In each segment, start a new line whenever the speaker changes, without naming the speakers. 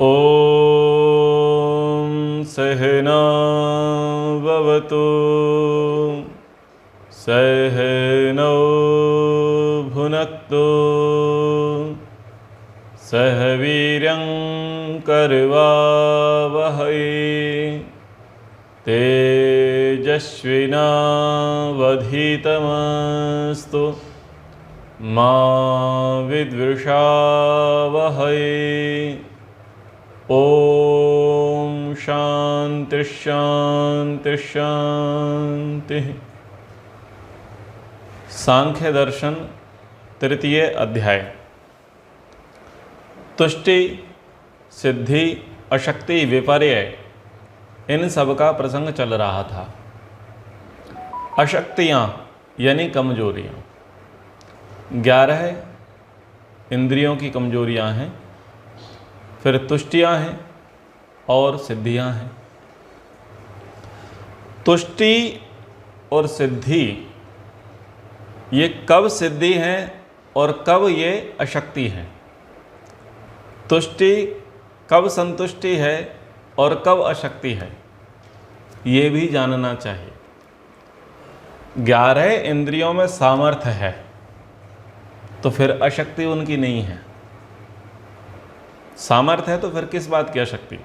ॐ सहना भवतु सहनौ भुनक्तु सह वीर्यं करवावहै तेजस्विनावधीतमस्तु मा विद्विषावहै। ओम शांति शांति शांति। सांख्य दर्शन तृतीय अध्याय। तुष्टि, सिद्धि, अशक्ति, विपर्य, इन सब का प्रसंग चल रहा था। अशक्तियाँ यानी कमजोरियाँ, 11 इंद्रियों की कमजोरियाँ हैं, फिर तुष्टियाँ हैं और सिद्धियाँ हैं। तुष्टि और सिद्धि ये कब सिद्धि हैं और कब ये अशक्ति है। तुष्टि कब संतुष्टि है और कब अशक्ति है, ये भी जानना चाहिए। 11 इंद्रियों में सामर्थ्य है तो फिर अशक्ति उनकी नहीं है। सामर्थ्य है तो फिर किस बात की अशक्ति।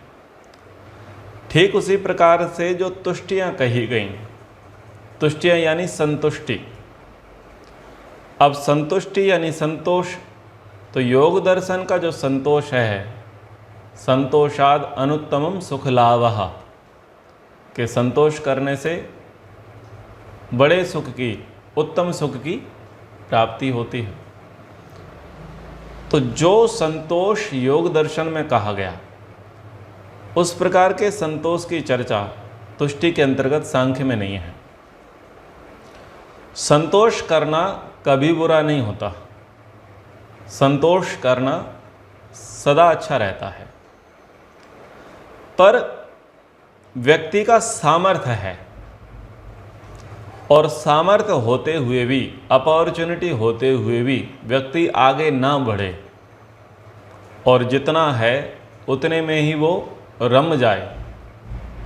ठीक उसी प्रकार से जो तुष्टियां कही गई, तुष्टियां यानी संतुष्टि। अब संतुष्टि यानी संतोष, तो योग दर्शन का जो संतोष है, संतोषाद अनुत्तमम सुख लाभः, के संतोष करने से बड़े सुख की, उत्तम सुख की प्राप्ति होती है। तो जो संतोष योग दर्शन में कहा गया, उस प्रकार के संतोष की चर्चा तुष्टि के अंतर्गत सांख्य में नहीं है। संतोष करना कभी बुरा नहीं होता, संतोष करना सदा अच्छा रहता है। पर व्यक्ति का सामर्थ्य है, और सामर्थ्य होते हुए भी, अपॉर्चुनिटी होते हुए भी व्यक्ति आगे ना बढ़े और जितना है उतने में ही वो रम जाए,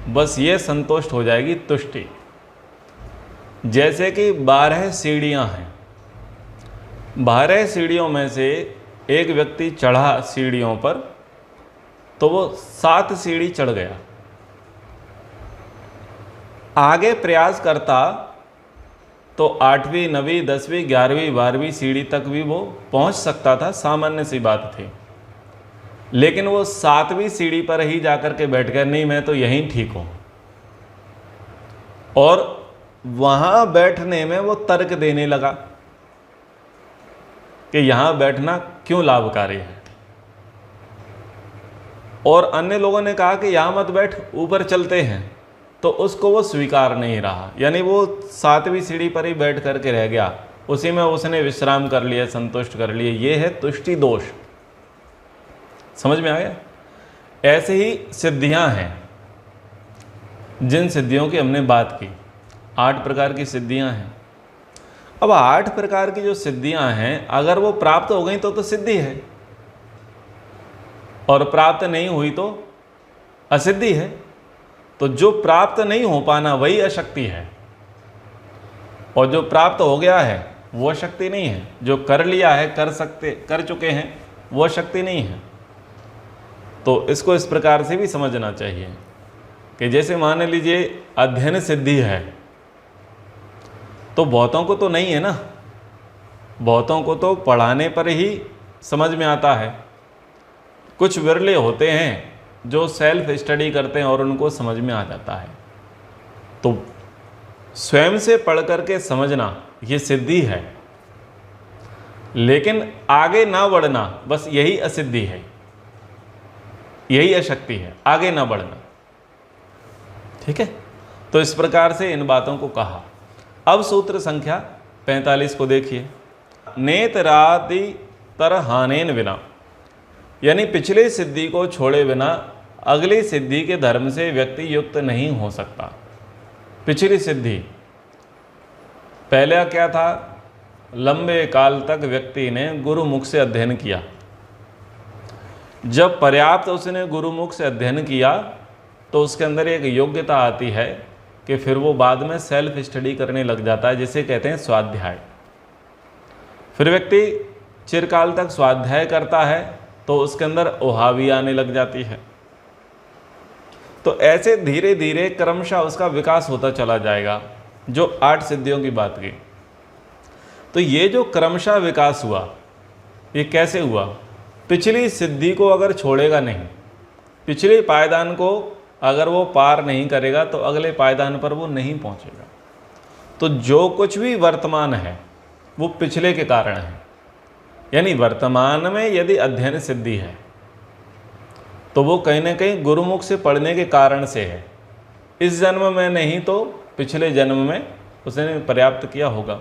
बस ये संतुष्ट हो जाएगी तुष्टि। जैसे कि 12 सीढ़ियाँ हैं, 12 सीढ़ियों में से एक व्यक्ति चढ़ा सीढ़ियों पर तो वो 7 सीढ़ी चढ़ गया। आगे प्रयास करता तो 8वीं, 9वीं, 10वीं, 11वीं, 12वीं सीढ़ी तक भी वो पहुंच सकता था, सामान्य सी बात थी। लेकिन वो 7वीं सीढ़ी पर ही जाकर के बैठ गया, नहीं मैं तो यहीं ठीक हूं। और वहां बैठने में वो तर्क देने लगा कि यहां बैठना क्यों लाभकारी है, और अन्य लोगों ने कहा कि यहां मत बैठ, ऊपर चलते हैं, तो उसको वो स्वीकार नहीं रहा। यानी वो 7वीं सीढ़ी पर ही बैठ करके रह गया, उसी में उसने विश्राम कर लिया, संतुष्ट कर लिए। ये है तुष्टि दोष। समझ में आ गया। ऐसे ही सिद्धियां हैं, जिन सिद्धियों की हमने बात की, 8 प्रकार की सिद्धियां हैं। अब 8 प्रकार की जो सिद्धियां हैं, अगर वो प्राप्त हो गई तो सिद्धि है, और प्राप्त नहीं हुई तो असिद्धि है। तो जो प्राप्त नहीं हो पाना वही अशक्ति है, और जो प्राप्त हो गया है वो अशक्ति नहीं है। जो कर लिया है, कर चुके हैं, वो अशक्ति नहीं है। तो इसको इस प्रकार से भी समझना चाहिए कि जैसे मान लीजिए अध्ययन सिद्धि है, तो बहुतों को तो नहीं है ना, बहुतों को तो पढ़ाने पर ही समझ में आता है। कुछ विरले होते हैं जो सेल्फ स्टडी करते हैं और उनको समझ में आ जाता है। तो स्वयं से पढ़ करके समझना ये सिद्धि है, लेकिन आगे ना बढ़ना, बस यही असिद्धि है, यही अशक्ति है, आगे ना बढ़ना। ठीक है। तो इस प्रकार से इन बातों को कहा। अब सूत्र संख्या 45 को देखिए। नेतरादि तरहानेन विना, यानी पिछली सिद्धि को छोड़े बिना अगली सिद्धि के धर्म से व्यक्ति युक्त नहीं हो सकता। पिछली सिद्धि पहले क्या था, लंबे काल तक व्यक्ति ने गुरु मुख से अध्ययन किया, जब पर्याप्त उसने गुरुमुख से अध्ययन किया तो उसके अंदर एक योग्यता आती है कि फिर वो बाद में सेल्फ स्टडी करने लग जाता है, जिसे कहते हैं स्वाध्याय। फिर व्यक्ति चिरकाल तक स्वाध्याय करता है तो उसके अंदर ओहा भी आने लग जाती है। तो ऐसे धीरे धीरे क्रमशः उसका विकास होता चला जाएगा। जो 8 सिद्धियों की बात की, तो ये जो क्रमशः विकास हुआ, ये कैसे हुआ? पिछली सिद्धि को अगर छोड़ेगा नहीं, पिछले पायदान को अगर वो पार नहीं करेगा तो अगले पायदान पर वो नहीं पहुंचेगा। तो जो कुछ भी वर्तमान है वो पिछले के कारण है। यानी वर्तमान में यदि अध्ययन सिद्धि है तो वो कहीं ना कहीं गुरुमुख से पढ़ने के कारण से है। इस जन्म में नहीं तो पिछले जन्म में उसने पर्याप्त किया होगा।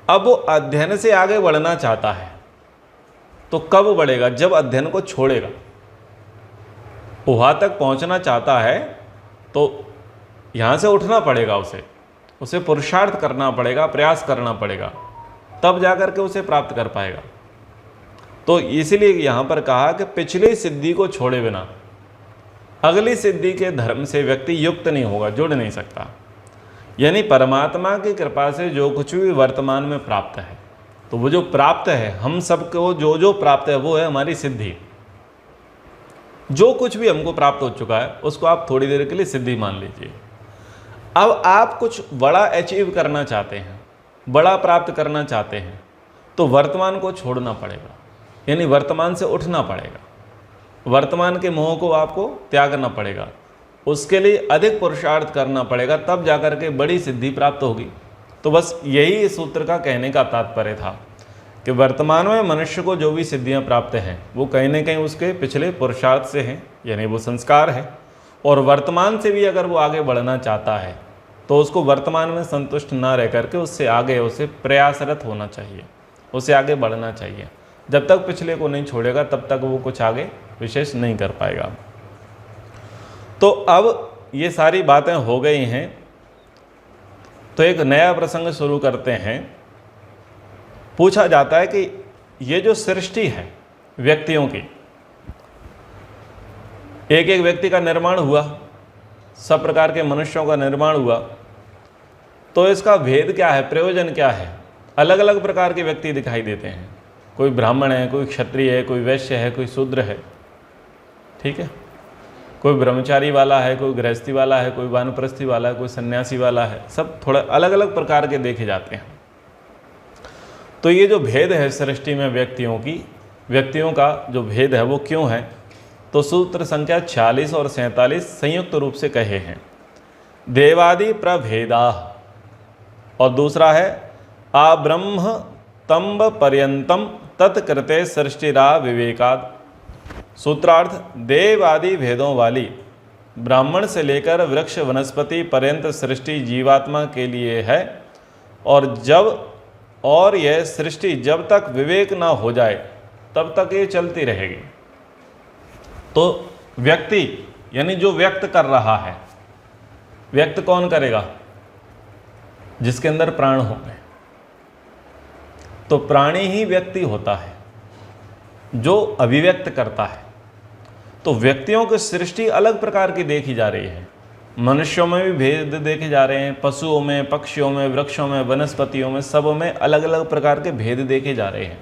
अब वो अध्ययन से आगे बढ़ना चाहता है तो कब बढ़ेगा? जब अध्ययन को छोड़ेगा। वहाँ तक पहुँचना चाहता है तो यहाँ से उठना पड़ेगा, उसे पुरुषार्थ करना पड़ेगा, प्रयास करना पड़ेगा, तब जाकर के उसे प्राप्त कर पाएगा। तो इसीलिए यहाँ पर कहा कि पिछली सिद्धि को छोड़े बिना अगली सिद्धि के धर्म से व्यक्ति युक्त नहीं होगा, जुड़ नहीं सकता। यानी परमात्मा की कृपा से जो कुछ भी वर्तमान में प्राप्त है, तो वो जो प्राप्त है, हम सबको जो जो प्राप्त है वो है हमारी सिद्धि। जो कुछ भी हमको प्राप्त हो चुका है उसको आप थोड़ी देर के लिए सिद्धि मान लीजिए। अब आप कुछ बड़ा अचीव करना चाहते हैं, बड़ा प्राप्त करना चाहते हैं, तो वर्तमान को छोड़ना पड़ेगा, यानी वर्तमान से उठना पड़ेगा, वर्तमान के मोह को आपको त्यागना पड़ेगा, उसके लिए अधिक पुरुषार्थ करना पड़ेगा, तब जाकर के बड़ी सिद्धि प्राप्त होगी। तो बस यही इस सूत्र का कहने का तात्पर्य था कि वर्तमान में मनुष्य को जो भी सिद्धियां प्राप्त हैं वो कहीं ना कहीं उसके पिछले पुरुषार्थ से हैं, यानी वो संस्कार है। और वर्तमान से भी अगर वो आगे बढ़ना चाहता है तो उसको वर्तमान में संतुष्ट ना रह करके उससे आगे उसे प्रयासरत होना चाहिए, उसे आगे बढ़ना चाहिए। जब तक पिछले को नहीं छोड़ेगा तब तक वो कुछ आगे विशेष नहीं कर पाएगा। तो अब ये सारी बातें हो गई हैं, तो एक नया प्रसंग शुरू करते हैं। पूछा जाता है कि ये जो सृष्टि है व्यक्तियों की, एक एक व्यक्ति का निर्माण हुआ, सब प्रकार के मनुष्यों का निर्माण हुआ, तो इसका भेद क्या है, प्रयोजन क्या है? अलग अलग प्रकार के व्यक्ति दिखाई देते हैं। कोई ब्राह्मण है, कोई क्षत्रिय है, कोई वैश्य है, कोई शूद्र है, ठीक है, कोई ब्रह्मचारी वाला है, कोई गृहस्थी वाला है, कोई वानप्रस्थी वाला है, कोई सन्यासी वाला है, सब थोड़ा अलग अलग प्रकार के देखे जाते हैं। तो ये जो भेद है सृष्टि में व्यक्तियों का जो भेद है वो क्यों है? तो सूत्र संख्या 46 और 47 संयुक्त रूप से कहे हैं, देवादि प्रभेदा, और दूसरा है आब्रह्म तंब पर्यंतम तत्कृते सृष्टिरा विवेकाद। सूत्रार्थ, देव आदि भेदों वाली ब्राह्मण से लेकर वृक्ष वनस्पति पर्यंत सृष्टि जीवात्मा के लिए है, और यह सृष्टि जब तक विवेक ना हो जाए तब तक ये चलती रहेगी। तो व्यक्ति यानी जो व्यक्त कर रहा है, व्यक्त कौन करेगा? जिसके अंदर प्राण होंगे। तो प्राणी ही व्यक्ति होता है जो अभिव्यक्त करता है। तो व्यक्तियों की सृष्टि अलग प्रकार की देखी जा रही है। मनुष्यों में भी भेद देखे जा रहे हैं, पशुओं में, पक्षियों में, वृक्षों में, वनस्पतियों में, सब में अलग अलग प्रकार के भेद देखे जा रहे हैं।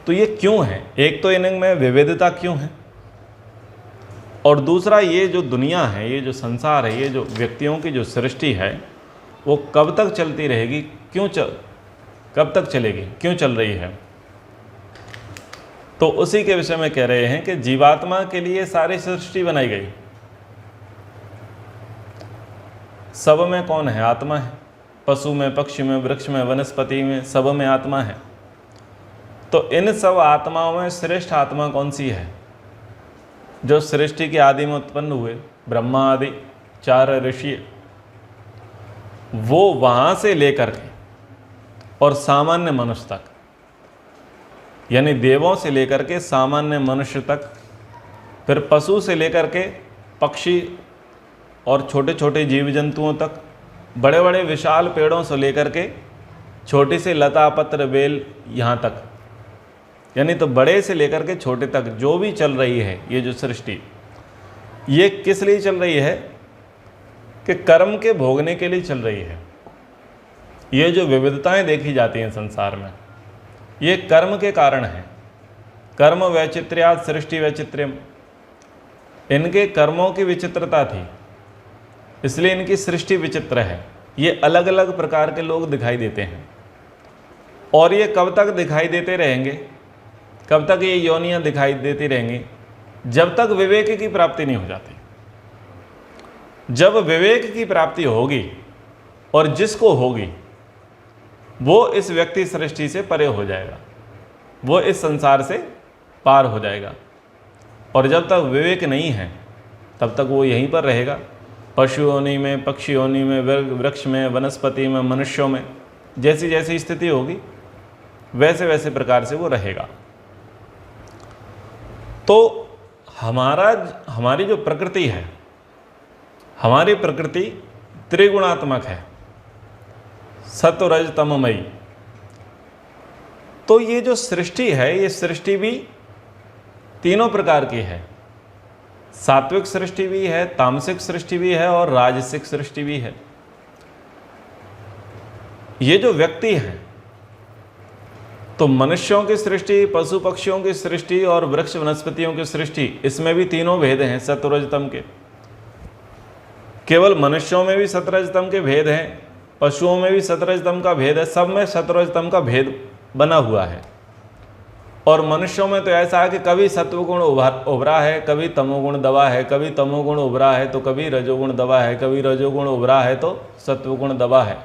तो ये क्यों है? एक तो इनमें विविधता क्यों है, और दूसरा ये जो दुनिया है, ये जो संसार है, ये जो व्यक्तियों की जो सृष्टि है वो कब तक चलती रहेगी, कब तक चलेगी, क्यों चल रही है? तो उसी के विषय में कह रहे हैं कि जीवात्मा के लिए सारी सृष्टि बनाई गई। सब में कौन है? आत्मा है। पशु में, पक्षी में, वृक्ष में, वनस्पति में, सब में आत्मा है। तो इन सब आत्माओं में श्रेष्ठ आत्मा कौन सी है? जो सृष्टि के आदि में उत्पन्न हुए, ब्रह्मा आदि 4 ऋषि, वो वहाँ से लेकर के और सामान्य मनुष्य तक, यानी देवों से लेकर के सामान्य मनुष्य तक, फिर पशु से लेकर के पक्षी और छोटे छोटे जीव जंतुओं तक, बड़े बड़े विशाल पेड़ों से लेकर के छोटी सी लता पत्र बेल यहाँ तक, यानी तो बड़े से लेकर के छोटे तक जो भी चल रही है ये जो सृष्टि, ये किस लिए चल रही है कि कर्म के भोगने के लिए चल रही है। ये जो विविधताएं देखी जाती हैं संसार में, ये कर्म के कारण है। कर्म वैचित्र्यात् सृष्टि वैचित्र्यम, इनके कर्मों की विचित्रता थी इसलिए इनकी सृष्टि विचित्र है। ये अलग अलग प्रकार के लोग दिखाई देते हैं और ये कब तक दिखाई देते रहेंगे, कब तक ये योनियां दिखाई देती रहेंगी, जब तक विवेक की प्राप्ति नहीं हो जाती। जब विवेक की प्राप्ति होगी और जिसको होगी वो इस व्यक्ति सृष्टि से परे हो जाएगा, वो इस संसार से पार हो जाएगा। और जब तक विवेक नहीं है तब तक वो यहीं पर रहेगा, पशु योनि में, पक्षी योनि में, वृक्ष में, वनस्पति में, मनुष्यों में। जैसी जैसी स्थिति होगी वैसे वैसे प्रकार से वो रहेगा। तो हमारी जो प्रकृति है, हमारी प्रकृति त्रिगुणात्मक है, सत्व रज तममयी। तो ये जो सृष्टि है, ये सृष्टि भी तीनों प्रकार की है। सात्विक सृष्टि भी है, तामसिक सृष्टि भी है और राजसिक सृष्टि भी है। ये जो व्यक्ति है तो मनुष्यों की सृष्टि, पशु पक्षियों की सृष्टि और वृक्ष वनस्पतियों की सृष्टि, इसमें भी तीनों भेद हैं सत्वरजतम के। केवल मनुष्यों में भी सत्वरजतम के भेद हैं, पशुओं में भी सत्वरजतम का भेद है, सब में सत्वरजतम का भेद बना हुआ है। और मनुष्यों में तो ऐसा है कि कभी सत्वगुण उभरा है, कभी तमोगुण दबा है, कभी तमोगुण उभरा है तो कभी रजोगुण दबा है, कभी रजोगुण उभरा है तो सत्वगुण दबा है।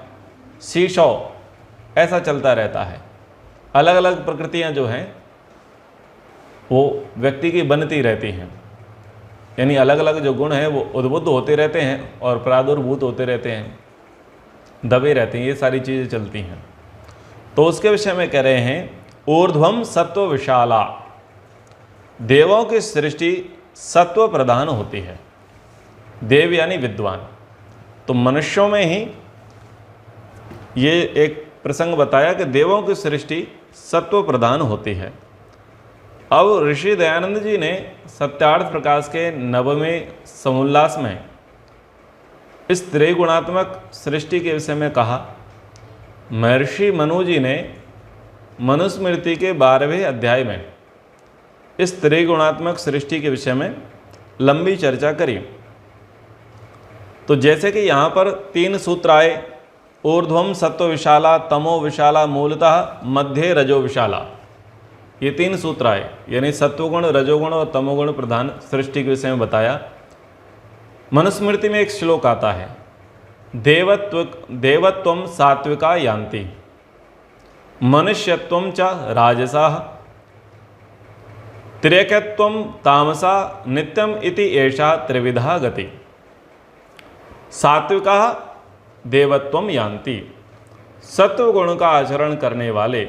शीशौ ऐसा चलता रहता है। अलग अलग प्रकृतियां जो हैं वो व्यक्ति की बनती रहती हैं, यानी अलग अलग जो गुण हैं वो उद्बुद्ध होते रहते हैं और प्रादुर्भूत होते रहते हैं, दबे रहते हैं, ये सारी चीज़ें चलती हैं। तो उसके विषय में कह रहे हैं ऊर्ध्वम सत्व विशाला, देवों की सृष्टि सत्व प्रधान होती है। देव यानी विद्वान। तो मनुष्यों में ही ये एक प्रसंग बताया कि देवों की सृष्टि सत्व प्रधान होती है। अब ऋषि दयानंद जी ने सत्यार्थ प्रकाश के 9वें समोल्लास में इस त्रिगुणात्मक सृष्टि के विषय में कहा। महर्षि मनु जी ने मनुस्मृति के 12वें अध्याय में इस त्रिगुणात्मक सृष्टि के विषय में लंबी चर्चा करी। तो जैसे कि यहाँ पर 3 सूत्र आए, ऊर्ध्वम सत्व विशाला, तमो विशाला, मूलतः मध्य रजो विशाला, ये 3 सूत्र आए, यानी सत्वगुण, रजोगुण और तमोगुण प्रधान सृष्टि के विषय में बताया। मनुस्मृति में एक श्लोक आता है, देवत्वम सात्विका यान्ति, मनुष्यत्वम च राजसा, त्र्यकत्वम तामसा, नित्यम इति एषा त्रिविधा गति। सात्विका देवत्वम यान्ति, सत्व गुण का आचरण करने वाले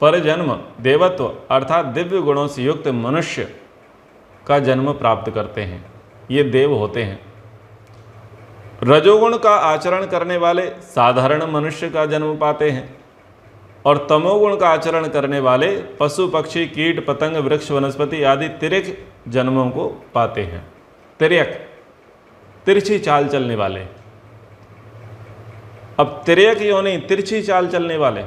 परजन्म देवत्व अर्थात दिव्य गुणों से युक्त मनुष्य का जन्म प्राप्त करते हैं, ये देव होते हैं। रजोगुण का आचरण करने वाले साधारण मनुष्य का जन्म पाते हैं और तमोगुण का आचरण करने वाले पशु पक्षी कीट पतंग वृक्ष वनस्पति आदि तिर्यक जन्मों को पाते हैं। तिर्यक, तिरछी चाल चलने वाले। अब तिर्यक योनि, तिरछी चाल चलने वाले।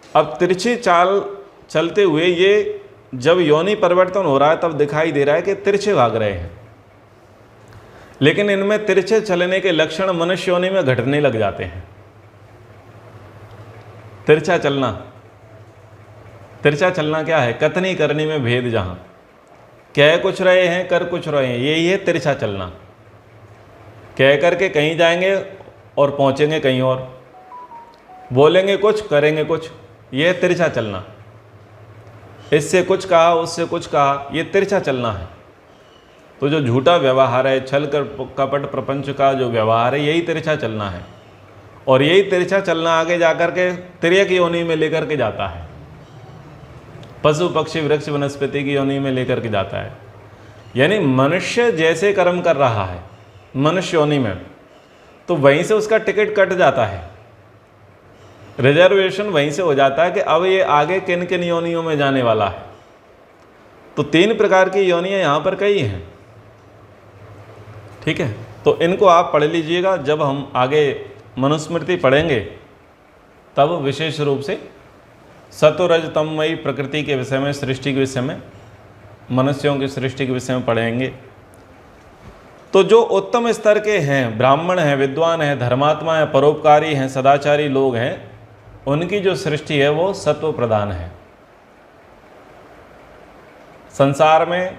अब तिरछी चाल चलते हुए ये जब योनि परिवर्तन हो रहा है तब दिखाई दे रहा है कि तिरछे भाग रहे हैं, लेकिन इनमें तिरछे चलने के लक्षण मनुष्य योनि में घटने लग जाते हैं। तिरछा चलना, तिरछा चलना क्या है? कथनी करनी में भेद, जहां कह कुछ रहे हैं कर कुछ रहे हैं, यही है तिरछा चलना। कह करके कहीं जाएंगे और पहुंचेंगे कहीं और, बोलेंगे कुछ करेंगे कुछ, यह तिरछा चलना। इससे कुछ कहा उससे कुछ कहा, यह तिरछा चलना है। तो जो झूठा व्यवहार है, छल कपट प्रपंच का जो व्यवहार है, यही तिरछा चलना है। और यही तिरछा चलना आगे जाकर के तिर्यक योनि में लेकर के जाता है, पशु पक्षी वृक्ष वनस्पति की योनि में लेकर के जाता है। यानी मनुष्य जैसे कर्म कर रहा है मनुष्य योनि में, तो वहीं से उसका टिकट कट जाता है। रिजर्वेशन वहीं से हो जाता है कि अब ये आगे किन किन योनियों में जाने वाला है। तो 3 प्रकार की योनियां यहाँ पर कई हैं, ठीक है। तो इनको आप पढ़ लीजिएगा, जब हम आगे मनुस्मृति पढ़ेंगे तब विशेष रूप से सत्व रज तममयी प्रकृति के विषय में, सृष्टि के विषय में, मनुष्यों की सृष्टि के विषय में पढ़ेंगे। तो जो उत्तम स्तर के हैं, ब्राह्मण हैं, विद्वान हैं, धर्मात्मा हैं, परोपकारी हैं, सदाचारी लोग हैं, उनकी जो सृष्टि है वो सत्व प्रधान है। संसार में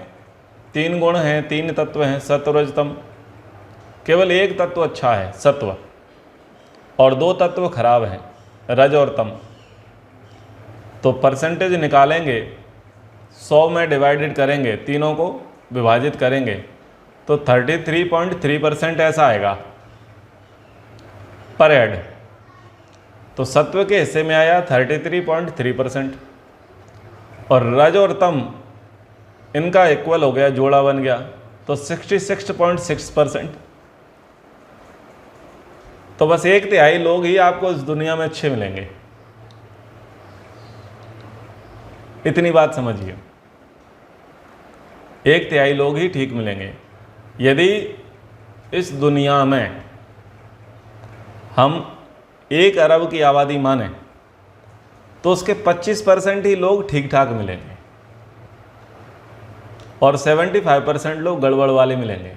3 गुण हैं, 3 तत्व हैं, सत्व रज तम। केवल एक तत्व अच्छा है, सत्व, और 2 तत्व खराब हैं, रज और तम। तो परसेंटेज निकालेंगे, 100 में डिवाइडेड करेंगे, तीनों को विभाजित करेंगे तो 33.3% ऐसा आएगा पर हेड। तो सत्व के हिस्से में आया 33.3%, और रज और तम इनका इक्वल हो गया, जोड़ा बन गया, तो 66.6%। तो बस 1/3 लोग ही आपको इस दुनिया में अच्छे मिलेंगे। इतनी बात समझिए, 1/3 लोग ही ठीक मिलेंगे। यदि इस दुनिया में हम 1 अरब की आबादी माने तो उसके 25% ही लोग ठीक ठाक मिलेंगे और 75% लोग गड़बड़ वाले मिलेंगे।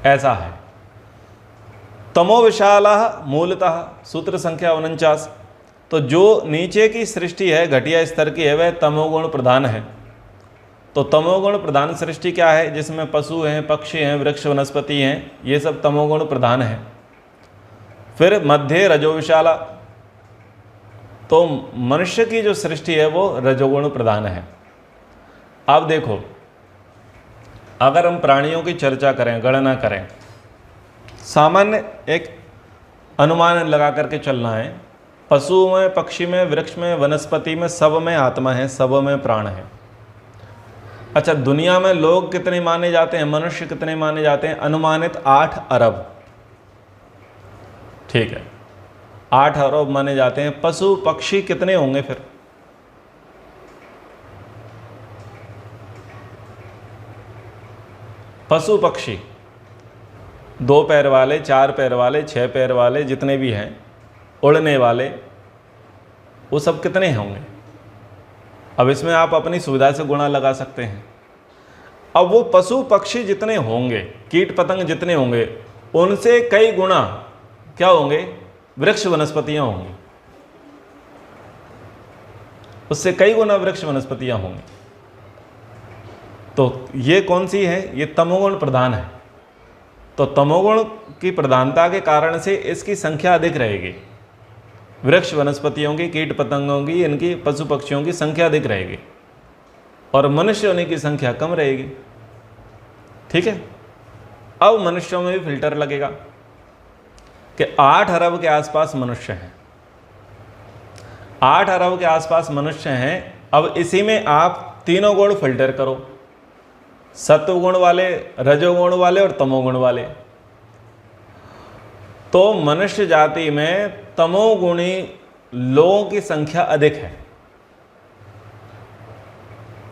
ऐसा है। तमो विशालः मूलतः, सूत्र संख्या 49। तो जो नीचे की सृष्टि है, घटिया स्तर की है, वह तमोगुण प्रधान है। तो तमोगुण प्रधान सृष्टि क्या है? जिसमें पशु हैं, पक्षी हैं, वृक्ष वनस्पति हैं, ये सब तमोगुण प्रधान है। फिर मध्य रजो विशाला, तो मनुष्य की जो सृष्टि है वो रजोगुण प्रधान है। अब देखो, अगर हम प्राणियों की चर्चा करें, गणना करें, सामान्य एक अनुमान लगा करके चलना है। पशु में, पक्षी में, वृक्ष में, वनस्पति में, सब में आत्मा है, सब में प्राण है। अच्छा, दुनिया में लोग कितने माने जाते हैं, मनुष्य कितने माने जाते हैं? अनुमानित 8 अरब। ठीक है, 8 अरब माने जाते हैं। पशु पक्षी कितने होंगे फिर? पशु पक्षी 2 पैर वाले, 4 पैर वाले, 6 पैर वाले, जितने भी हैं, उड़ने वाले, वो सब कितने होंगे? अब इसमें आप अपनी सुविधा से गुणा लगा सकते हैं। अब वो पशु पक्षी जितने होंगे, कीट पतंग जितने होंगे, उनसे कई गुना क्या होंगे? वृक्ष वनस्पतियां होंगी। उससे कई गुना वृक्ष वनस्पतियां होंगी। तो ये कौन सी है? ये तमोगुण प्रधान है। तो तमोगुण की प्रधानता के कारण से इसकी संख्या अधिक रहेगी। वृक्ष वनस्पतियों की, कीट पतंगों की, इनकी, पशु पक्षियों की संख्या अधिक रहेगी और मनुष्य होने की संख्या कम रहेगी। ठीक है। अब मनुष्यों में भी फिल्टर लगेगा कि 8 अरब के आसपास मनुष्य हैं। 8 अरब के आसपास मनुष्य हैं। अब इसी में आप तीनों गुण फिल्टर करो, सत्वगुण वाले, रजोगुण वाले और तमोगुण वाले। तो मनुष्य जाति में तमोगुणी लोगों की संख्या अधिक है।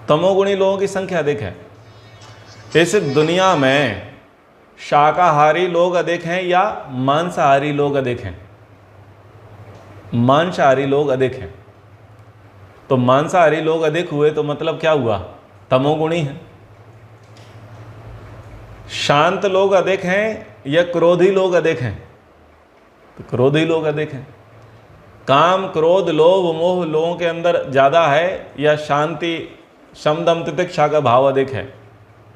तमोगुणी लोगों की संख्या अधिक है। इस दुनिया में शाकाहारी लोग अधिक हैं या मांसाहारी लोग अधिक हैं? मांसाहारी लोग अधिक हैं। तो मांसाहारी लोग अधिक हुए तो मतलब क्या हुआ? तमोगुणी है। शांत लोग अधिक हैं या क्रोधी लोग अधिक हैं? तो क्रोधी लोग अधिक हैं। काम, क्रोध, लोभ, मोह लोगों के अंदर ज़्यादा है या शांति, शम, दम, तितिक्षा का भाव अधिक है?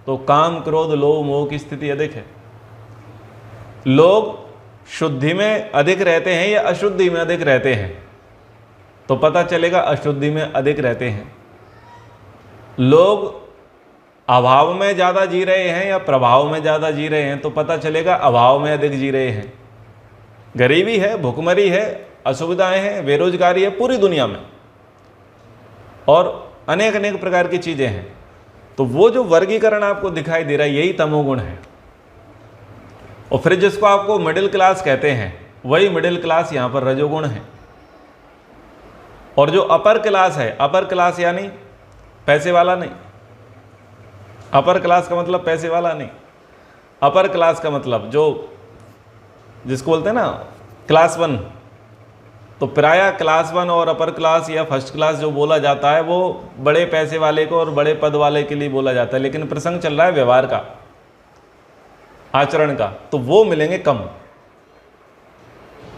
तो काम, क्रोध, लोभ, मोह की स्थिति अधिक है। लोग शुद्धि में अधिक रहते हैं या अशुद्धि में अधिक रहते हैं? तो पता चलेगा अशुद्धि में अधिक रहते हैं। लोग अभाव में ज़्यादा जी रहे हैं या प्रभाव में ज़्यादा जी रहे हैं? तो पता चलेगा अभाव में अधिक जी रहे हैं। गरीबी है, भुखमरी है, असुविधाएं हैं, बेरोजगारी है पूरी दुनिया में, और अनेक अनेक प्रकार की चीज़ें हैं। तो वो जो वर्गीकरण आपको दिखाई दे रहा है, यही तमोगुण है। और फिर जिसको आपको मिडिल क्लास कहते हैं, वही मिडिल क्लास यहाँ पर रजोगुण है। और जो अपर क्लास है, अपर क्लास यानी पैसे वाला नहीं, अपर क्लास का मतलब पैसे वाला नहीं, अपर क्लास का मतलब जो जिसको बोलते हैं ना क्लास 1, तो प्रायः क्लास 1 और अपर क्लास या फर्स्ट क्लास जो बोला जाता है वो बड़े पैसे वाले को और बड़े पद वाले के लिए बोला जाता है, लेकिन प्रसंग चल रहा है व्यवहार का, आचरण का, तो वो मिलेंगे कम,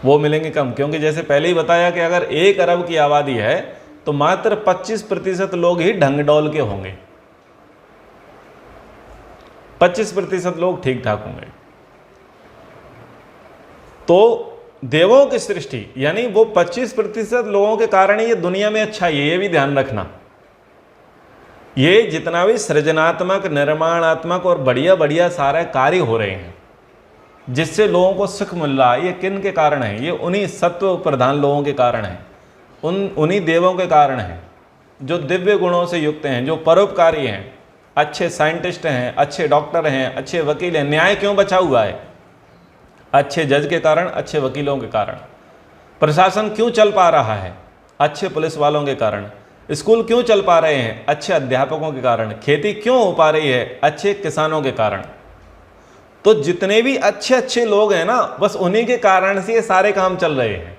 वो मिलेंगे कम। क्योंकि जैसे पहले ही बताया कि अगर 1 अरब की आबादी है तो मात्र 25% लोग ही ढंग डौल के होंगे, 25% लोग ठीक ठाक होंगे। तो देवों की सृष्टि यानी वो 25% लोगों के कारण ये दुनिया में अच्छा है, ये भी ध्यान रखना। ये जितना भी सृजनात्मक, निर्माणात्मक और बढ़िया बढ़िया सारे कार्य हो रहे हैं जिससे लोगों को सुख मिल रहा है, ये किन के कारण है? ये उन्हीं सत्व प्रधान लोगों के कारण है, उन्हीं देवों के कारण है जो दिव्य गुणों से युक्त हैं, जो परोपकारी हैं, अच्छे साइंटिस्ट हैं, अच्छे डॉक्टर हैं, अच्छे वकील हैं। न्याय क्यों बचा हुआ है? अच्छे जज के कारण, अच्छे वकीलों के कारण। प्रशासन क्यों चल पा रहा है? अच्छे पुलिस वालों के कारण। स्कूल क्यों चल पा रहे हैं? अच्छे अध्यापकों के कारण। खेती क्यों हो पा रही है? अच्छे किसानों के कारण। तो जितने भी अच्छे अच्छे लोग हैं ना, बस उन्हीं के कारण से ये सारे काम चल रहे हैं,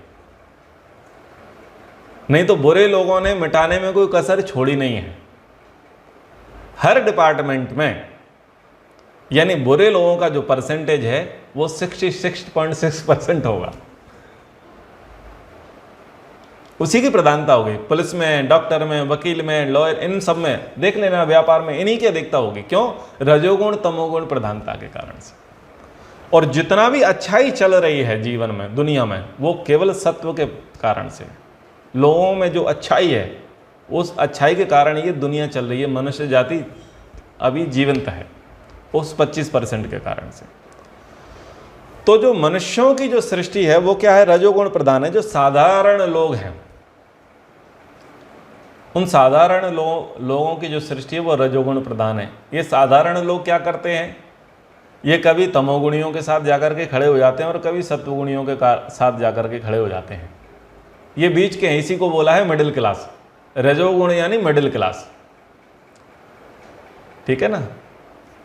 नहीं तो बुरे लोगों ने मिटाने में कोई कसर छोड़ी नहीं है। हर डिपार्टमेंट में यानी बुरे लोगों का जो परसेंटेज है वो 66.6% होगा, उसी की प्रधानता होगी। पुलिस में, डॉक्टर में, वकील में, लॉयर, इन सब में देख लेना, व्यापार में, इन्हीं की अधिकता होगी। क्यों? रजोगुण तमोगुण प्रधानता के कारण से। और जितना भी अच्छाई चल रही है जीवन में, दुनिया में, वो केवल सत्व के कारण से। लोगों में जो अच्छाई है, उस अच्छाई के कारण ये दुनिया चल रही है, मनुष्य जाति अभी जीवंत है, उस 25% के कारण से। तो जो मनुष्यों की जो सृष्टि है वो क्या है? रजोगुण प्रधान है। जो साधारण लोग हैं, उन साधारण लोगों की जो सृष्टि है वो रजोगुण प्रधान है। ये साधारण लोग क्या करते हैं? ये कभी तमोगुणियों के साथ जाकर के खड़े हो जाते हैं और कभी सत्वगुणियों के साथ जाकर के खड़े हो जाते हैं। ये बीच के हैं, इसी को बोला है मिडिल क्लास। रजोगुण यानी मिडिल क्लास, ठीक है ना।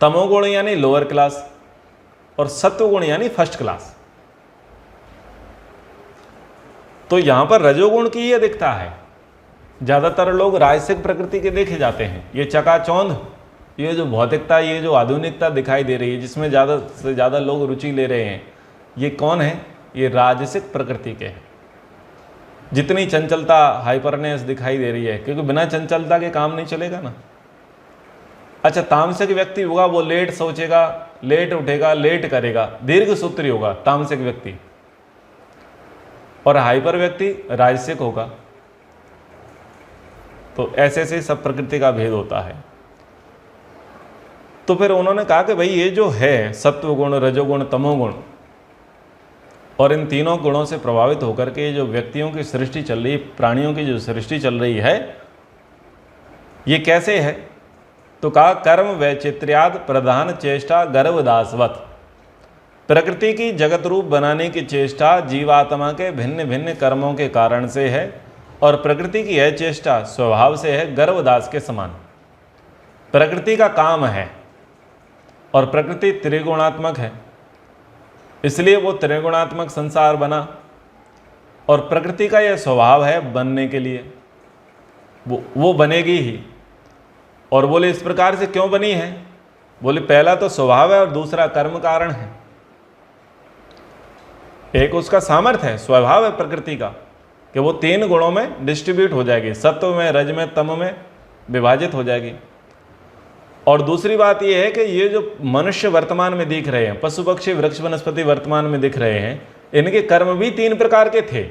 तमोगुण यानी लोअर क्लास और सत्वगुण यानी फर्स्ट क्लास। तो यहां पर रजोगुण की ये दिखता है। ज्यादातर लोग राजसिक प्रकृति के देखे जाते हैं। ये चकाचौंध, ये जो भौतिकता, ये जो आधुनिकता दिखाई दे रही है, जिसमें ज़्यादा से ज़्यादा लोग रुचि ले रहे हैं, ये कौन है? ये राजसिक प्रकृति के हैं। जितनी चंचलता, हाइपरनेस दिखाई दे रही है, क्योंकि बिना चंचलता के काम नहीं चलेगा ना। अच्छा, तामसिक व्यक्ति होगा वो लेट सोचेगा, लेट उठेगा, लेट करेगा, दीर्घ सूत्री होगा तामसिक व्यक्ति। और हाइपर व्यक्ति राजसिक होगा। तो ऐसे से सब प्रकृति का भेद होता है। तो फिर उन्होंने कहा कि भाई ये जो है सत्वगुण, रजोगुण, तमोगुण, और इन तीनों गुणों से प्रभावित होकर के जो व्यक्तियों की सृष्टि चल रही है, प्राणियों की जो सृष्टि चल रही है, ये कैसे है? तो कहा कर्म वैचित्र्याद प्रधान चेष्टा गर्भदासवत। प्रकृति की जगत रूप बनाने की चेष्टा जीवात्मा के भिन्न भिन्न कर्मों के कारण से है, और प्रकृति की यह चेष्टा स्वभाव से है गर्भदास के समान। प्रकृति का काम है और प्रकृति त्रिगुणात्मक है, इसलिए वो त्रिगुणात्मक संसार बना। और प्रकृति का यह स्वभाव है बनने के लिए, वो बनेगी ही। और बोले इस प्रकार से क्यों बनी है? बोले पहला तो स्वभाव है और दूसरा कर्म कारण है। एक उसका सामर्थ्य है, स्वभाव है प्रकृति का कि वो 3 गुणों में डिस्ट्रीब्यूट हो जाएगी, सत्व में, रज में, तम में विभाजित हो जाएगी। और दूसरी बात ये है कि ये जो मनुष्य वर्तमान में दिख रहे हैं, पशु पक्षी वृक्ष वनस्पति वर्तमान में दिख रहे हैं, इनके कर्म भी 3 प्रकार के थे।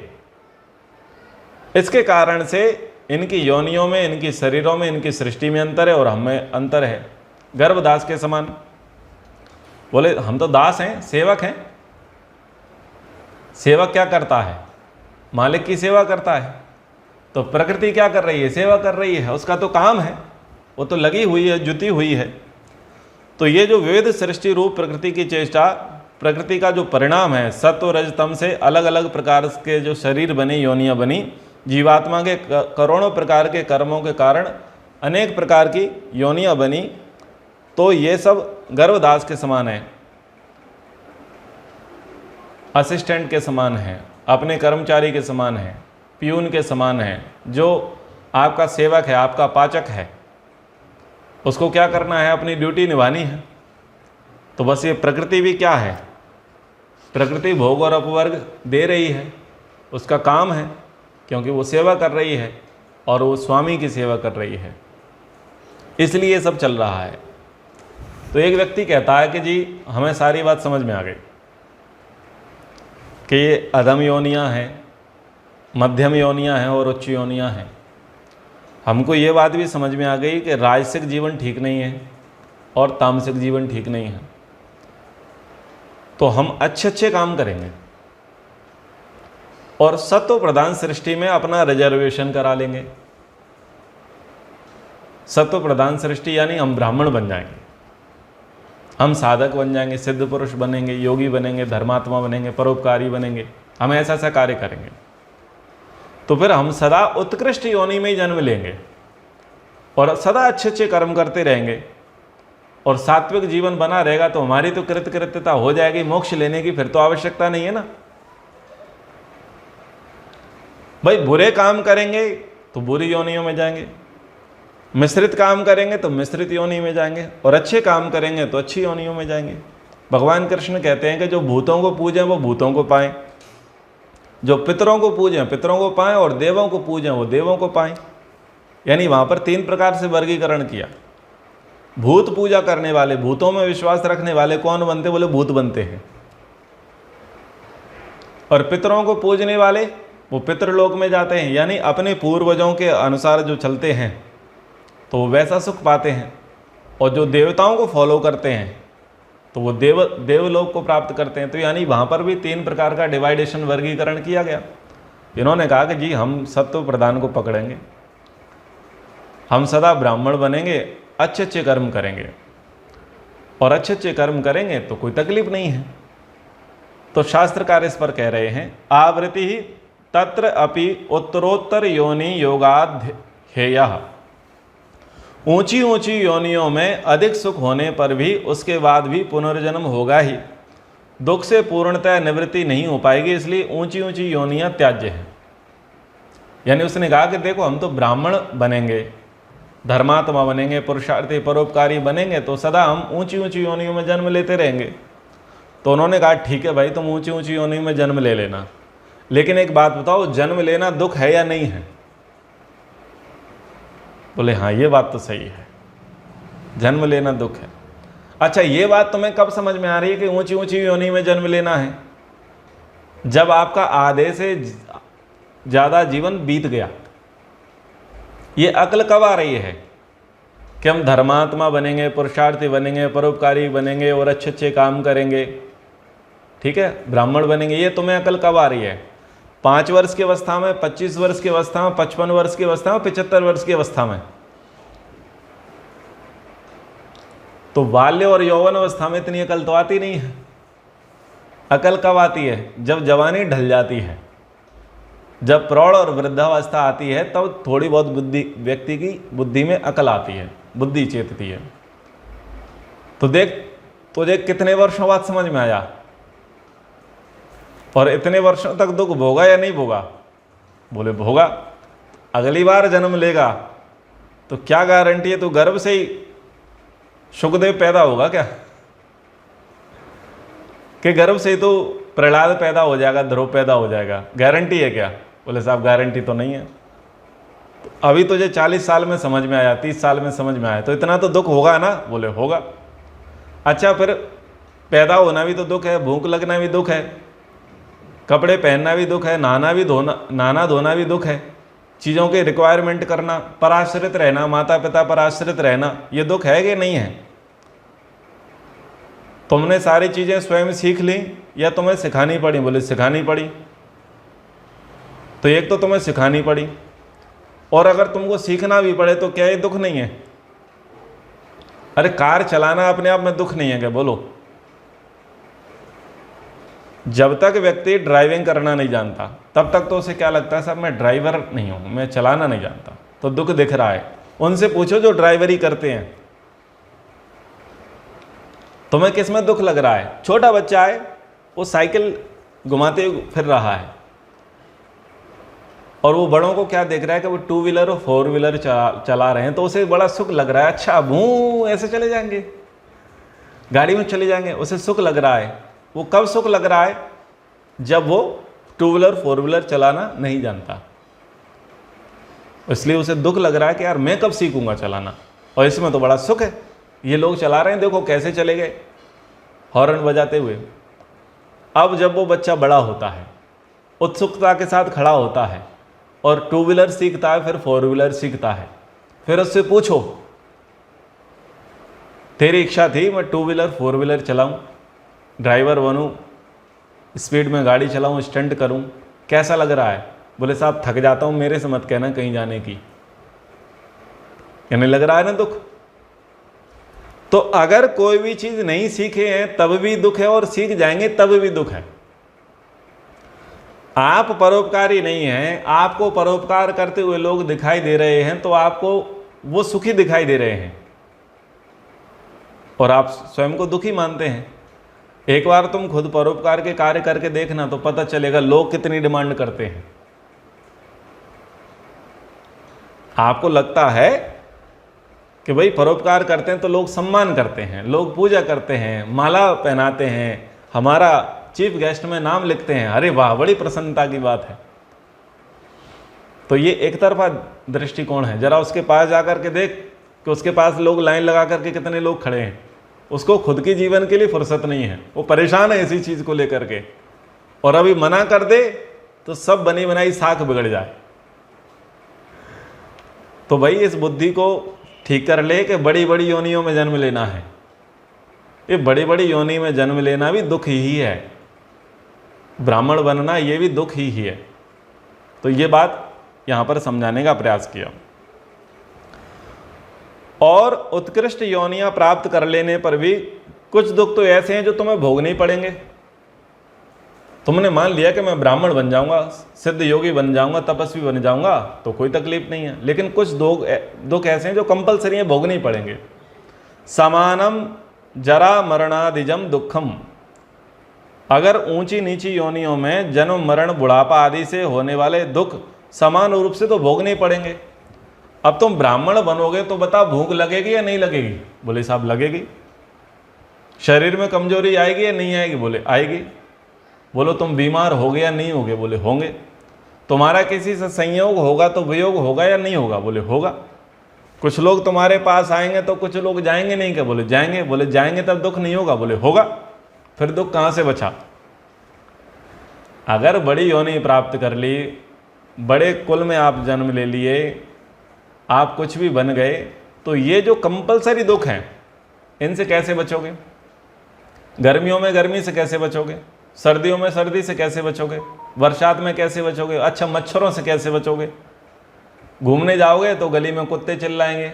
इसके कारण से इनकी योनियों में, इनकी शरीरों में, इनकी सृष्टि में अंतर है और हम में अंतर है, गर्भदास के समान। बोले हम तो दास हैं, सेवक हैं। सेवक क्या करता है? मालिक की सेवा करता है। तो प्रकृति क्या कर रही है? सेवा कर रही है, उसका तो काम है, वो तो लगी हुई है, जुटी हुई है। तो ये जो विविध सृष्टि रूप प्रकृति की चेष्टा प्रकृति का जो परिणाम है, सत्व रज तम से अलग अलग प्रकार के जो शरीर बने, योनियाँ बनी, जीवात्मा के करोड़ों प्रकार के कर्मों के कारण अनेक प्रकार की योनियाँ बनी, तो ये सब गर्भदास के समान है, असिस्टेंट के समान है, अपने कर्मचारी के समान है, प्यून के समान है, जो आपका सेवक है, आपका पाचक है, उसको क्या करना है, अपनी ड्यूटी निभानी है। तो बस ये प्रकृति भी क्या है, प्रकृति भोग और अपवर्ग दे रही है, उसका काम है, क्योंकि वो सेवा कर रही है और वो स्वामी की सेवा कर रही है, इसलिए ये सब चल रहा है। तो एक व्यक्ति कहता है कि जी हमें सारी बात समझ में आ गई कि ये अधम योनियाँ हैं, मध्यम योनियाँ हैं और उच्च योनियाँ हैं। हमको ये बात भी समझ में आ गई कि राजसिक जीवन ठीक नहीं है और तामसिक जीवन ठीक नहीं है, तो हम अच्छे अच्छे काम करेंगे और सत्व प्रधान सृष्टि में अपना रिजर्वेशन करा लेंगे। सत्व प्रधान सृष्टि यानी हम ब्राह्मण बन जाएंगे, हम साधक बन जाएंगे, सिद्ध पुरुष बनेंगे, योगी बनेंगे, धर्मात्मा बनेंगे, परोपकारी बनेंगे, हम ऐसा ऐसा कार्य करेंगे, तो फिर हम सदा उत्कृष्ट योनि में ही जन्म लेंगे और सदा अच्छे अच्छे कर्म करते रहेंगे और सात्विक जीवन बना रहेगा, तो हमारी तो कृतकृत्यता हो जाएगी, मोक्ष लेने की फिर तो आवश्यकता नहीं है ना। भाई बुरे काम करेंगे तो बुरी योनियों में जाएंगे, मिश्रित काम करेंगे तो मिश्रित योनि में जाएंगे, और अच्छे काम करेंगे तो अच्छी योनियों में जाएंगे। भगवान कृष्ण कहते हैं कि जो भूतों को पूजें वो भूतों को पाएं, जो पितरों को पूजें पितरों को पाएं, और देवों को पूजें वो देवों को पाएं। यानी वहाँ पर 3 प्रकार से वर्गीकरण किया। भूत पूजा करने वाले, भूतों में विश्वास रखने वाले कौन बनते, बोले भूत बनते हैं। और पितरों को पूजने वाले वो पितृलोक में जाते हैं, यानी अपने पूर्वजों के अनुसार जो चलते हैं तो वो वैसा सुख पाते हैं। और जो देवताओं को फॉलो करते हैं तो वो देवलोक को प्राप्त करते हैं। तो यानी वहाँ पर भी 3 प्रकार का डिवाइडेशन, वर्गीकरण किया गया। इन्होंने कहा कि जी हम सत्व प्रधान को पकड़ेंगे, हम सदा ब्राह्मण बनेंगे, अच्छे अच्छे कर्म करेंगे, और अच्छे अच्छे कर्म करेंगे तो कोई तकलीफ नहीं है। तो शास्त्रकार इस पर कह रहे हैं, आवृत्ति ही तत्र अपि उत्तरोत्तर योनि योगाध्येयः। ऊंची ऊंची योनियों में अधिक सुख होने पर भी उसके बाद भी पुनर्जन्म होगा ही, दुख से पूर्णतः निवृत्ति नहीं हो पाएगी, इसलिए ऊंची ऊंची योनियां त्याज्य हैं। यानी उसने कहा कि देखो हम तो ब्राह्मण बनेंगे, धर्मात्मा बनेंगे, पुरुषार्थी परोपकारी बनेंगे, तो सदा हम ऊंची ऊंची योनियों में जन्म लेते रहेंगे। तो उन्होंने कहा ठीक है भाई, तुम ऊंची ऊंची योनियों में जन्म ले लेना, लेकिन एक बात बताओ, जन्म लेना दुख है या नहीं है? बोले हाँ ये बात तो सही है, जन्म लेना दुख है। अच्छा ये बात तुम्हें कब समझ में आ रही है कि ऊंची ऊंची योनि में जन्म लेना है? जब आपका आधे से ज़्यादा जीवन बीत गया। ये अक्ल कब आ रही है कि हम धर्मात्मा बनेंगे, पुरुषार्थी बनेंगे, परोपकारी बनेंगे और अच्छे अच्छे काम करेंगे, ठीक है, ब्राह्मण बनेंगे? ये तुम्हें अक्ल कब आ रही है? 5 वर्ष की अवस्था में, 25 वर्ष की अवस्था में, 55 वर्ष की अवस्था में, 75 वर्ष की अवस्था में? तो बाल्य और यौवन अवस्था में इतनी अकल तो आती नहीं है। अकल कब आती है? जब जवानी ढल जाती है, जब प्रौढ़ और वृद्धावस्था आती है, तब थोड़ी बहुत बुद्धि, व्यक्ति की बुद्धि में अकल आती है, बुद्धि चेतती है। तो देख कितने वर्षों बाद समझ में आया, और इतने वर्षों तक दुख भोगा या नहीं भोगा? बोले भोगा। अगली बार जन्म लेगा तो क्या गारंटी है तू गर्भ से ही सुखदेव पैदा होगा क्या? कि गर्भ से ही तो प्रहलाद पैदा हो जाएगा, ध्रुव पैदा हो जाएगा? गारंटी है क्या? बोले साहब गारंटी तो नहीं है। तो अभी तुझे 40 साल में समझ में आया, 30 साल में समझ में आया, तो इतना तो दुख होगा ना? बोले होगा। अच्छा फिर पैदा होना भी तो दुख है, भूख लगना भी दुख है, कपड़े पहनना भी दुख है, नहाना धोना भी दुख है, चीज़ों के रिक्वायरमेंट करना, पराश्रित रहना, माता पिता पर आश्रित रहना, ये दुख है कि नहीं है? तुमने सारी चीज़ें स्वयं सीख ली या तुम्हें सिखानी पड़ी? बोले सिखानी पड़ी। तो एक तो तुम्हें सिखानी पड़ी, और अगर तुमको सीखना भी पड़े तो क्या ये दुख नहीं है? अरे कार चलाना अपने आप में दुख नहीं है क्या? बोलो। जब तक व्यक्ति ड्राइविंग करना नहीं जानता तब तक तो उसे क्या लगता है, साहब मैं ड्राइवर नहीं हूँ, मैं चलाना नहीं जानता, तो दुख दिख रहा है। उनसे पूछो जो ड्राइवरी करते हैं, तुम्हें किस में दुख लग रहा है? छोटा बच्चा है, वो साइकिल घुमाते हुए फिर रहा है और वो बड़ों को क्या देख रहा है कि वो 2 व्हीलर और 4 व्हीलर चला रहे हैं, तो उसे बड़ा सुख लग रहा है। अच्छा भू ऐसे चले जाएंगे, गाड़ी में चले जाएंगे, उसे सुख लग रहा है। वो कब सुख लग रहा है? जब वो 2 व्हीलर 4 व्हीलर चलाना नहीं जानता, इसलिए उसे दुख लग रहा है कि यार मैं कब सीखूंगा चलाना, और इसमें तो बड़ा सुख है। ये लोग चला रहे हैं, देखो कैसे चले गए हॉर्न बजाते हुए। अब जब वो बच्चा बड़ा होता है, उत्सुकता के साथ खड़ा होता है और 2 व्हीलर सीखता है, फिर 4 व्हीलर सीखता है, फिर उससे पूछो तेरी इच्छा थी मैं 2 व्हीलर 4 व्हीलर चलाऊं, ड्राइवर बनूं, स्पीड में गाड़ी चलाऊं, स्टंट करूं, कैसा लग रहा है? बोले साहब थक जाता हूं, मेरे से मत कहना कहीं जाने की। कहने लग रहा है ना दुख। तो अगर कोई भी चीज नहीं सीखे हैं तब भी दुख है, और सीख जाएंगे तब भी दुख है। आप परोपकारी नहीं हैं, आपको परोपकार करते हुए लोग दिखाई दे रहे हैं, तो आपको वो सुखी दिखाई दे रहे हैं और आप स्वयं को दुखी मानते हैं। एक बार तुम खुद परोपकार के कार्य करके देखना, तो पता चलेगा लोग कितनी डिमांड करते हैं। आपको लगता है कि भाई परोपकार करते हैं तो लोग सम्मान करते हैं, लोग पूजा करते हैं, माला पहनाते हैं, हमारा चीफ गेस्ट में नाम लिखते हैं, अरे वाह बड़ी प्रसन्नता की बात है। तो ये एक तरफा दृष्टिकोण है। जरा उसके पास जाकर के देख कि उसके पास लोग लाइन लगा करके कितने लोग खड़े हैं। उसको खुद की जीवन के लिए फुर्सत नहीं है, वो परेशान है इसी चीज को लेकर के, और अभी मना कर दे तो सब बनी बनाई साख बिगड़ जाए। तो भाई इस बुद्धि को ठीक कर ले कि बड़ी बड़ी योनियों में जन्म लेना है। ये बड़ी बड़ी योनि में जन्म लेना भी दुख ही है, ब्राह्मण बनना ये भी दुख ही है। तो ये बात यहां पर समझाने का प्रयास किया। और उत्कृष्ट योनियां प्राप्त कर लेने पर भी कुछ दुख तो ऐसे हैं जो तुम्हें भोगने ही पड़ेंगे। तुमने मान लिया कि मैं ब्राह्मण बन जाऊंगा, सिद्ध योगी बन जाऊंगा, तपस्वी बन जाऊंगा, तो कोई तकलीफ नहीं है। लेकिन कुछ दुख ऐसे हैं जो कंपलसरी हैं, भोगने ही पड़ेंगे। समानम जरा मरणादिजम दुखम, अगर ऊंची नीची योनियों में जन्म मरण बुढ़ापा आदि से होने वाले दुख समान रूप से तो भोगने ही पड़ेंगे। अब तुम ब्राह्मण बनोगे तो बता भूख लगेगी या नहीं लगेगी? बोले साहब लगेगी। शरीर में कमजोरी आएगी या नहीं आएगी? बोले आएगी। बोलो तुम बीमार होगे या नहीं होगे? बोले होंगे। तुम्हारा किसी से संयोग होगा तो वियोग होगा या नहीं होगा? बोले होगा। कुछ लोग तुम्हारे पास आएंगे तो कुछ लोग जाएंगे नहीं क्या? बोले जाएंगे। बोले जाएंगे तब दुख नहीं होगा? बोले होगा। फिर दुख कहां से बचा? अगर बड़ी योनि प्राप्त कर ली, बड़े कुल में आप जन्म ले लिए, आप कुछ भी बन गए, तो ये जो कंपलसरी दुख हैं इनसे कैसे बचोगे? गर्मियों में गर्मी से कैसे बचोगे? सर्दियों में सर्दी से कैसे बचोगे? बरसात में कैसे बचोगे? अच्छा मच्छरों से कैसे बचोगे? घूमने जाओगे तो गली में कुत्ते चिल्लाएंगे,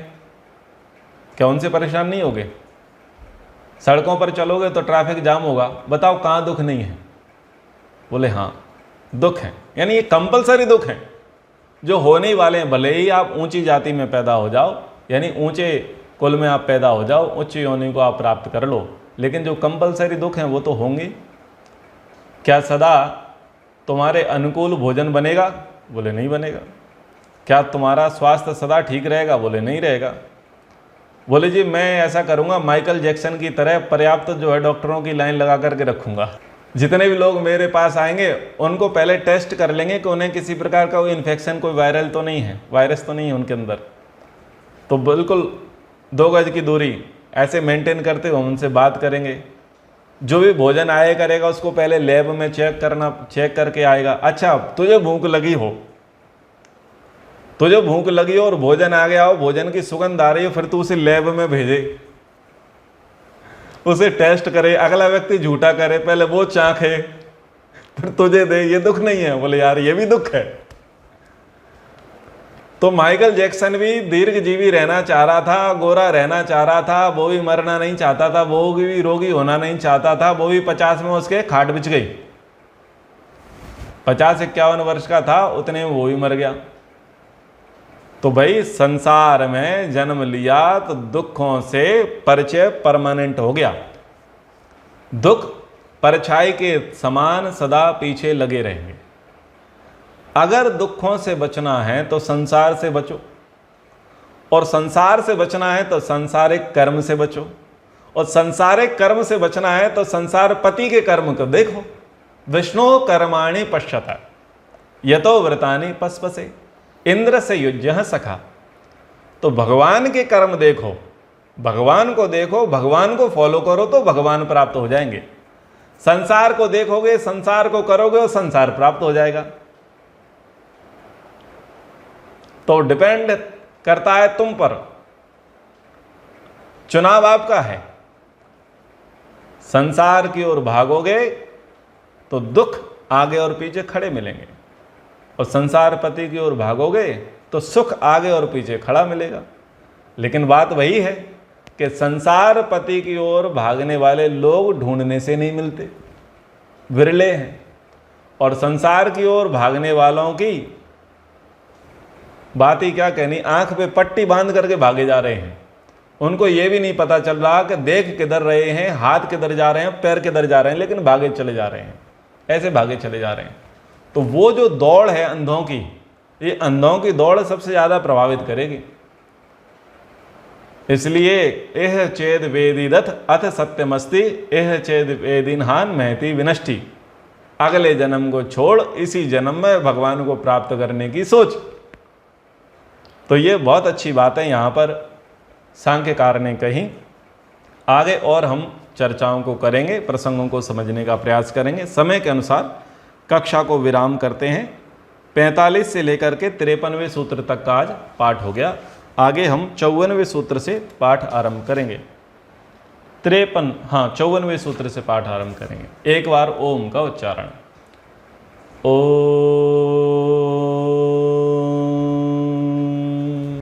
क्या उनसे परेशान नहीं होगे? सड़कों पर चलोगे तो ट्रैफिक जाम होगा, बताओ कहाँ दुख नहीं है? बोले हाँ दुख है। यानी ये कंपलसरी दुख है जो होने ही वाले हैं। भले ही आप ऊंची जाति में पैदा हो जाओ, यानी ऊंचे कुल में आप पैदा हो जाओ, उच्च योनि को आप प्राप्त कर लो, लेकिन जो कंपलसरी दुख हैं वो तो होंगे। क्या सदा तुम्हारे अनुकूल भोजन बनेगा? बोले नहीं बनेगा। क्या तुम्हारा स्वास्थ्य सदा ठीक रहेगा? बोले नहीं रहेगा। बोले जी मैं ऐसा करूँगा माइकल जैक्सन की तरह पर्याप्त जो है डॉक्टरों की लाइन लगा करके रखूँगा। जितने भी लोग मेरे पास आएंगे उनको पहले टेस्ट कर लेंगे कि उन्हें किसी प्रकार का कोई इन्फेक्शन, कोई वायरल तो नहीं है, वायरस तो नहीं है उनके अंदर। तो बिल्कुल 2 गज की दूरी ऐसे मेंटेन करते हुए उनसे बात करेंगे। जो भी भोजन आया करेगा उसको पहले लैब में चेक करके आएगा। अच्छा तुझे भूख लगी हो, तुझे भूख लगी हो और भोजन आ गया हो, भोजन की सुगंध आ रही हो, फिर तू उसे लैब में भेजे, उसे टेस्ट करे, अगला व्यक्ति झूठा करे, पहले वो चाखे फिर तुझे दे। ये दुख नहीं है? बोले यार ये भी दुख है। तो माइकल जैक्सन भी दीर्घजीवी रहना चाह रहा था, गोरा रहना चाह रहा था, वो भी मरना नहीं चाहता था, वो भी रोगी होना नहीं चाहता था, वो भी 50 में उसके खाट बिछ गई। 50-51 वर्ष का था, उतने में वो भी मर गया। तो भाई संसार में जन्म लिया तो दुखों से परिचय परमानेंट हो गया। दुख परछाई के समान सदा पीछे लगे रहेंगे। अगर दुखों से बचना है तो संसार से बचो, और संसार से बचना है तो संसारिक कर्म से बचो, और संसारिक कर्म से बचना है तो संसार पति के कर्म को देखो। विष्णु कर्माणि पश्यता यतो व्रतानि पस्पसे इंद्र से युज्य सखा। तो भगवान के कर्म देखो, भगवान को देखो, भगवान को फॉलो करो तो भगवान प्राप्त हो जाएंगे। संसार को देखोगे, संसार को करोगे और संसार प्राप्त हो जाएगा। तो डिपेंड करता है तुम पर, चुनाव आपका है। संसार की ओर भागोगे तो दुख आगे और पीछे खड़े मिलेंगे, और संसार पति की ओर भागोगे तो सुख आगे और पीछे खड़ा मिलेगा। लेकिन बात वही है कि संसार पति की ओर भागने वाले लोग ढूंढने से नहीं मिलते, विरले हैं, और संसार की ओर भागने वालों की बात ही क्या कहनी, आंख पे पट्टी बांध करके भागे जा रहे हैं। उनको ये भी नहीं पता चल रहा कि देख किधर रहे हैं, हाथ किधर जा रहे हैं, पैर किधर जा रहे हैं, लेकिन भागे चले जा रहे हैं, ऐसे भागे चले जा रहे हैं। तो वो जो दौड़ है अंधों की, ये अंधों की दौड़ सबसे ज़्यादा प्रभावित करेगी। इसलिए एह चेद वेदिदथ अथ सत्यमस्ति एह चेद वेदिनहान महति विनष्टि। अगले जन्म को छोड़ इसी जन्म में भगवान को प्राप्त करने की सोच। तो ये बहुत अच्छी बात है यहाँ पर सांख्यकार ने कही। आगे और हम चर्चाओं को करेंगे, प्रसंगों को समझने का प्रयास करेंगे। समय के अनुसार कक्षा को विराम करते हैं। 45 से लेकर के 53वें सूत्र तक का आज पाठ हो गया। आगे हम 54वें सूत्र से पाठ आरंभ करेंगे। 54वें सूत्र से पाठ आरंभ करेंगे। एक बार ओम का उच्चारण। ओ